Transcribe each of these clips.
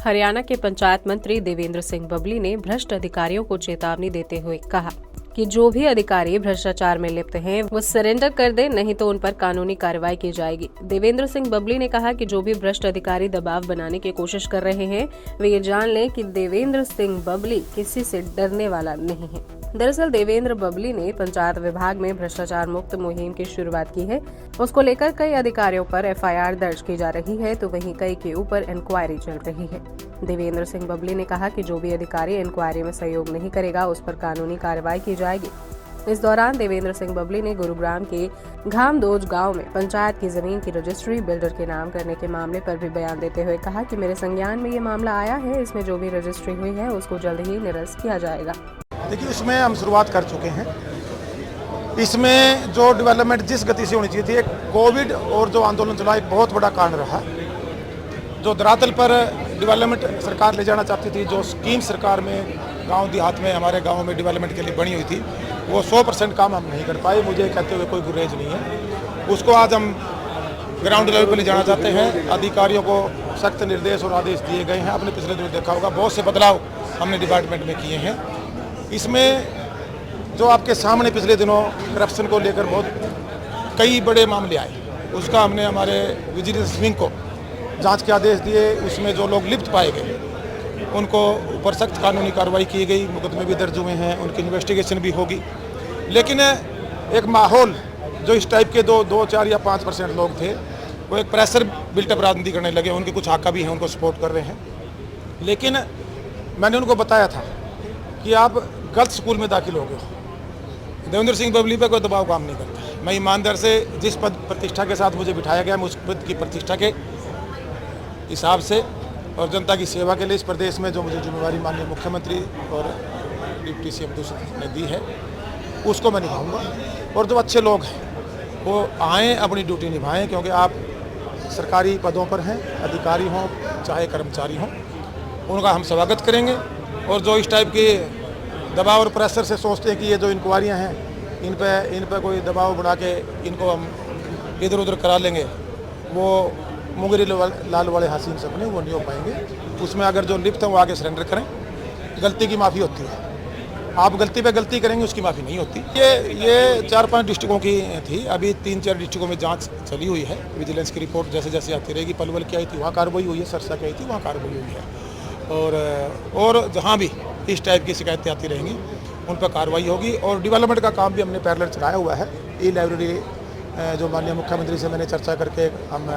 हरियाणा के पंचायत मंत्री देवेंद्र सिंह बबली ने भ्रष्ट अधिकारियों को चेतावनी देते हुए कहा कि जो भी अधिकारी भ्रष्टाचार में लिप्त हैं, वो सरेंडर कर दें, नहीं तो उन पर कानूनी कार्रवाई की जाएगी। देवेंद्र सिंह बबली ने कहा कि जो भी भ्रष्ट अधिकारी दबाव बनाने की कोशिश कर रहे हैं, वे ये जान लें कि देवेंद्र सिंह बबली किसी से डरने वाला नहीं है। दरअसल देवेंद्र बबली ने पंचायत विभाग में भ्रष्टाचार मुक्त मुहिम की शुरुआत की है। उसको लेकर कई अधिकारियों पर एफआईआर दर्ज की जा रही है, तो वहीं कई के ऊपर इंक्वायरी चल रही है। देवेंद्र सिंह बबली ने कहा कि जो भी अधिकारी इंक्वायरी में सहयोग नहीं करेगा, उस पर कानूनी कार्रवाई की जाएगी। इस दौरान देवेंद्र सिंह बबली ने गुरुग्राम के घामदोज गांव में पंचायत की जमीन की रजिस्ट्री बिल्डर के नाम करने के मामले पर भी बयान देते हुए कहा कि मेरे संज्ञान में ये मामला आया है, इसमें जो भी रजिस्ट्री हुई है उसको जल्द ही निरस्त किया जाएगा। देखिए, इसमें हम शुरुआत कर चुके हैं। इसमें जो डेवलपमेंट जिस गति से होनी चाहिए थी, कोविड और जो आंदोलन चला, एक बहुत बड़ा कारण रहा। जो धरातल पर डेवलपमेंट सरकार ले जाना चाहती थी, जो स्कीम सरकार में गांव देहात में हमारे गांव में डेवलपमेंट के लिए बनी हुई थी, वो 100% काम हम नहीं कर पाए। मुझे कहते हुए कोई गुरेज नहीं है। उसको आज हम ग्राउंड लेवल पर ले जाना चाहते हैं। अधिकारियों को सख्त निर्देश और आदेश दिए गए हैं। आपने पिछले दिनों देखा होगा, बहुत से बदलाव हमने डिपार्टमेंट में किए हैं। इसमें जो आपके सामने पिछले दिनों करप्शन को लेकर बहुत कई बड़े मामले आए, उसका हमने हमारे विजिलेंस विंग को जांच के आदेश दिए। उसमें जो लोग लिप्त पाए गए उनको ऊपर सख्त कानूनी कार्रवाई की गई। मुकदमे भी दर्ज हुए हैं, उनकी इन्वेस्टिगेशन भी होगी। लेकिन एक माहौल जो इस टाइप के 2, 4 या 5% लोग थे, वो एक प्रेशर बिल्टअप राजनीति करने लगे। उनके कुछ आका भी हैं, उनको सपोर्ट कर रहे हैं। लेकिन मैंने उनको बताया था कि आप गलत स्कूल में दाखिल हो गए हो। देवेंद्र सिंह बबली पर कोई दबाव काम नहीं करता। मैं ईमानदार से जिस पद प्रतिष्ठा के साथ मुझे बिठाया गया, मैं उस पद की प्रतिष्ठा के हिसाब से और जनता की सेवा के लिए इस प्रदेश में जो मुझे जिम्मेवारी माननीय मुख्यमंत्री और डिप्टी सीएम ने दी है, उसको मैं निभाऊंगा। और जो अच्छे लोग हैं वो आएँ, अपनी ड्यूटी निभाएं, क्योंकि आप सरकारी पदों पर हैं, अधिकारी हों चाहे कर्मचारी हों, उनका हम स्वागत करेंगे। और जो इस टाइप के दबाव और प्रेशर से सोचते हैं कि ये जो इंक्वायरियाँ हैं, इन पे कोई दबाव बढ़ा के इनको हम इधर उधर करा लेंगे, वो मुंगेरी लाल वाले हसीन सपने वो नहीं हो पाएंगे। उसमें अगर जो लिप्त हैं वो आगे सरेंडर करें। गलती की माफ़ी होती है, आप गलती पे गलती करेंगे, उसकी माफ़ी नहीं होती। ये 4-5 डिस्ट्रिक्टों की थी। अभी 3-4 डिस्ट्रिक्टों में जांच चली हुई है। विजिलेंस की रिपोर्ट जैसे जैसे आती रहेगी। पलवल की आई थी, वहाँ कार्रवाई हुई है। सरसा की आई थी, वहाँ कार्रवाई हुई है। और जहाँ भी इस टाइप की शिकायतें आती रहेंगी, उन पर कार्रवाई होगी। और डेवलपमेंट का काम भी हमने पैरेलल चलाया हुआ है। ई लाइब्रेरी जो माननीय मुख्यमंत्री से मैंने चर्चा करके हम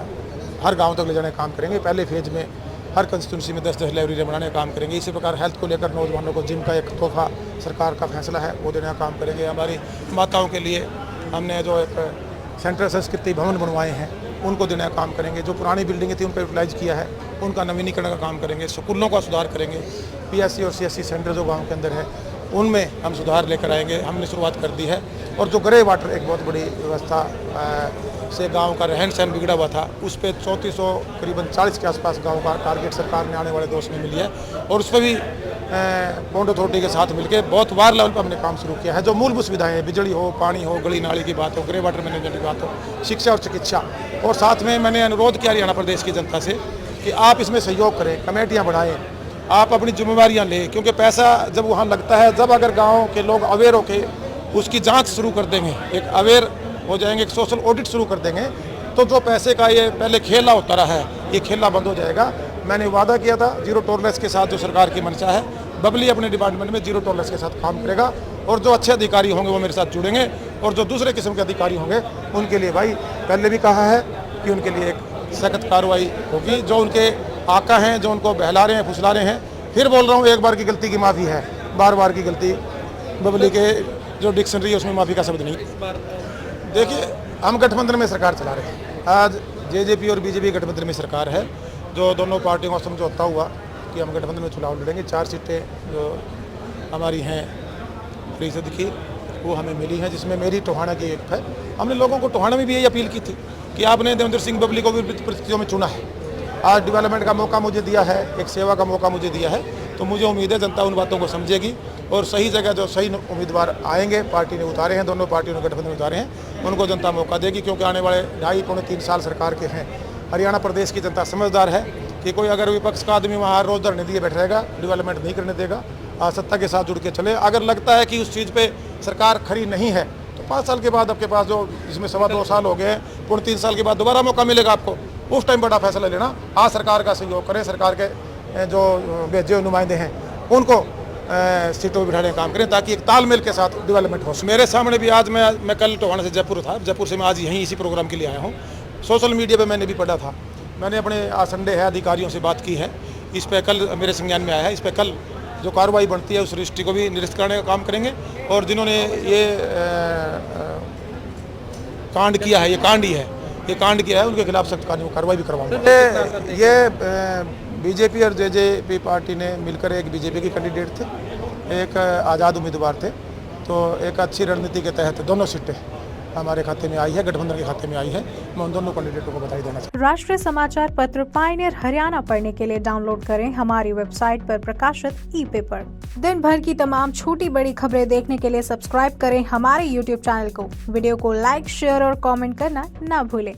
हर गांव तक ले जाने का काम करेंगे। पहले फेज में हर कंस्टिट्यूंसी में 10-10 लाइब्रेरी बनाने का काम करेंगे। इसी प्रकार हेल्थ को लेकर नौजवानों को जिम का एक तोहफा सरकार का फैसला है, वो देने का काम करेंगे। हमारी माताओं के लिए हमने जो एक सेंट्रल संस्कृति भवन बनवाए हैं, उनको देने का काम करेंगे। जो पुरानी बिल्डिंगें थी, उनको यूटिलाइज किया है, उनका नवीनीकरण का काम करेंगे। स्कूलों का सुधार करेंगे। पीएससी और सीएससी सेंटर जो गांव के अंदर है, उनमें हम सुधार लेकर आएंगे। हमने शुरुआत कर दी है। और जो ग्रे वाटर, एक बहुत बड़ी व्यवस्था से गांव का रहन सहन बिगड़ा हुआ था, उस पर 3400 करीबन 40 के आसपास गांव का टारगेट सरकार ने आने वाले 2 में मिली है। और उस पर भी बॉन्ड अथॉरिटी के साथ मिलकर बहुत वार लेवल पर हमने काम शुरू किया है। जो मूलभूत सुविधाएं, बिजली हो, पानी हो, गली नाली की बात हो, ग्रे वाटर मैनेजमेंट की बात हो, शिक्षा और चिकित्सा। और साथ में मैंने अनुरोध किया हरियाणा प्रदेश की जनता से कि आप इसमें सहयोग करें, कमेटियाँ बढ़ाएँ, आप अपनी जिम्मेवारियाँ लें। क्योंकि पैसा जब वहाँ लगता है, जब अगर गाँव के लोग अवेयर होकर उसकी जाँच शुरू कर देंगे, एक अवेयर हो जाएंगे, एक सोशल ऑडिट शुरू कर देंगे, तो जो पैसे का ये पहले खेला होता रहा है, ये खेला बंद हो जाएगा। मैंने वादा किया था जीरो टॉलरेंस के साथ, जो सरकार की मंशा है, बबली अपने डिपार्टमेंट में जीरो टॉलरेंस के साथ काम करेगा। और जो अच्छे अधिकारी होंगे वो मेरे साथ जुड़ेंगे, और जो दूसरे किस्म के अधिकारी होंगे उनके लिए, भाई पहले भी कहा है कि उनके लिए एक सख्त कार्रवाई होगी। जो उनके आका हैं, जो उनको बहला रहे हैं, फुसला रहे हैं, फिर बोल रहा हूँ, एक बार की गलती की माफ़ी है, बार बार की गलती बबली के जो डिक्शनरी है उसमें माफ़ी का शब्द नहीं। देखिए, हम गठबंधन में सरकार चला रहे हैं। आज जेजेपी और बीजेपी गठबंधन में सरकार है, जो दोनों पार्टियों का समझौता हुआ कि हम गठबंधन में चुनाव लड़ेंगे। 4 सीटें जो हमारी हैं परिषद की वो हमें मिली हैं, जिसमें मेरी टोहाना की एक है। हमने लोगों को टोहाना में भी यही अपील की थी कि आपने देवेंद्र सिंह बबली को भी परिस्थितियों में चुना है। आज डेवलपमेंट का मौका मुझे दिया है, एक सेवा का मौका मुझे दिया है, तो मुझे उम्मीद है जनता उन बातों को समझेगी और सही जगह जो सही उम्मीदवार आएंगे, पार्टी ने उतारे हैं, दोनों पार्टियों ने गठबंधन उतारे हैं, उनको जनता मौका देगी। क्योंकि आने वाले 2.5-3 साल सरकार के हैं। हरियाणा प्रदेश की जनता समझदार है कि कोई अगर विपक्ष का आदमी वहाँ रोज धरने दिए बैठ रहेगा, डेवलपमेंट नहीं करने देगा, सत्ता के साथ जुड़ के चले। अगर लगता है कि उस चीज़ पे सरकार खरी नहीं है तो 5 साल के बाद आपके पास जो इसमें 2.25 साल हो गए हैं, पूर्ण 3 साल के बाद दोबारा मौका मिलेगा आपको। उस टाइम बड़ा फैसला लेना। आज सरकार का सहयोग करें, सरकार के जो भेजे हुए नुमाइंदे हैं उनको सीटों पर बिठाने का काम करें, ताकि एक तालमेल के साथ डेवलपमेंट हो। मेरे सामने भी आज मैं कल टोहाना से जयपुर था, जयपुर से मैं आज यहीं इसी प्रोग्राम के लिए आया हूँ। सोशल मीडिया पे मैंने भी पढ़ा था, मैंने अपने आज संडे है अधिकारियों से बात की है, इस पर कल मेरे संज्ञान में आया है। इस पर कल जो कार्रवाई बनती है उस रजिस्ट्री को भी निरस्त करने का काम करेंगे और जिन्होंने ये कांड किया है, ये कांड किया है, उनके खिलाफ सख्त कार्रवाई भी करवाऊंगा। ये बीजेपी और जेजेपी पार्टी ने मिलकर एक बीजेपी के कैंडिडेट थे, एक आज़ाद उम्मीदवार थे, तो एक अच्छी रणनीति के तहत दोनों सीटें हमारे खाते में आई है, गठबंधन के खाते में आई है। मैं उन दोनों कैंडिडेटों को बधाई देना चाहता हूं। राष्ट्रीय समाचार पत्र पायनियर हरियाणा पढ़ने के लिए डाउनलोड करें हमारी वेबसाइट पर प्रकाशित ई-पेपर। दिन भर की तमाम छोटी बड़ी खबरें देखने के लिए सब्सक्राइब करें हमारे YouTube चैनल को। वीडियो को लाइक, शेयर और कमेंट करना ना भूलें।